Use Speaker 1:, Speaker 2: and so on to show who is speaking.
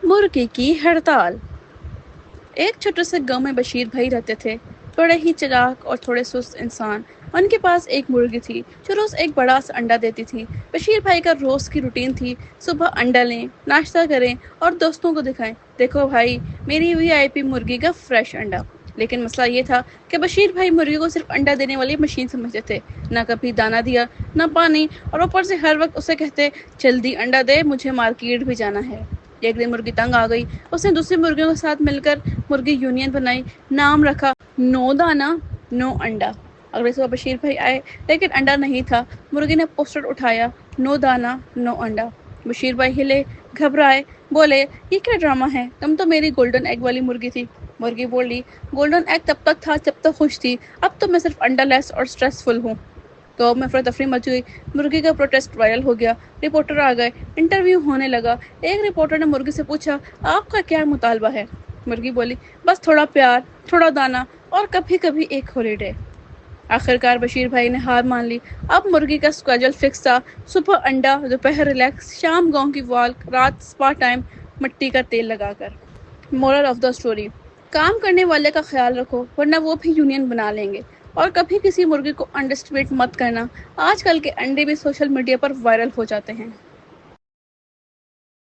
Speaker 1: मुर्गी की हड़ताल। एक छोटे से गांव में बशीर भाई रहते थे। थोड़े ही चालाक और थोड़े सुस्त इंसान। उनके पास एक मुर्गी थी जो रोज एक बड़ा सा अंडा देती थी। बशीर भाई का रोज की रूटीन थी, सुबह अंडा लें, नाश्ता करें और दोस्तों को दिखाएं, देखो भाई, मेरी वीआईपी मुर्गी का फ्रेश अंडा। लेकिन मसला ये था कि बशीर भाई मुर्गी को सिर्फ अंडा देने वाली मशीन समझते थे। ना कभी दाना दिया, ना पानी, और ऊपर से हर वक्त उसे कहते, जल्दी अंडा दे, मुझे मार्केट भी जाना है। एक दिन मुर्गी तंग आ गई। उसने दूसरी मुर्गियों के साथ मिलकर मुर्गी यूनियन बनाई। नाम रखा, नो दाना नो अंडा। अगले सुबह बशीर भाई आए, लेकिन अंडा नहीं था। मुर्गी ने पोस्टर उठाया, नो दाना नो अंडा। बशीर भाई हिले, घबराए, बोले, ये क्या ड्रामा है, तुम तो मेरी गोल्डन एग वाली मुर्गी थी। मुर्गी बोली, गोल्डन एग तब तक था जब तक खुश थी, अब तो मैं सिर्फ अंडा लेस और स्ट्रेसफुल हूँ। गाँव में अफरा तफरी मच गई। मुर्गी का प्रोटेस्ट वायरल हो गया। रिपोर्टर आ गए। इंटरव्यू होने लगा। एक रिपोर्टर ने मुर्गी से पूछा, आपका क्या मुतालबा है? मुर्गी बोली, बस थोड़ा प्यार, थोड़ा दाना और कभी कभी एक हॉलीडे। आखिरकार बशीर भाई ने हार मान ली। अब मुर्गी का स्केड्यूल फिक्स था, सुबह अंडा, दोपहर रिलैक्स, शाम गांव की वॉक, रात स्पा टाइम, मिट्टी का तेल लगाकर। मोरल ऑफ द स्टोरी, काम करने वाले का ख्याल रखो वरना वो भी यूनियन बना लेंगे। और कभी किसी मुर्गी को अंडरएस्टिमेट मत करना, आजकल के अंडे भी सोशल मीडिया पर वायरल हो जाते हैं।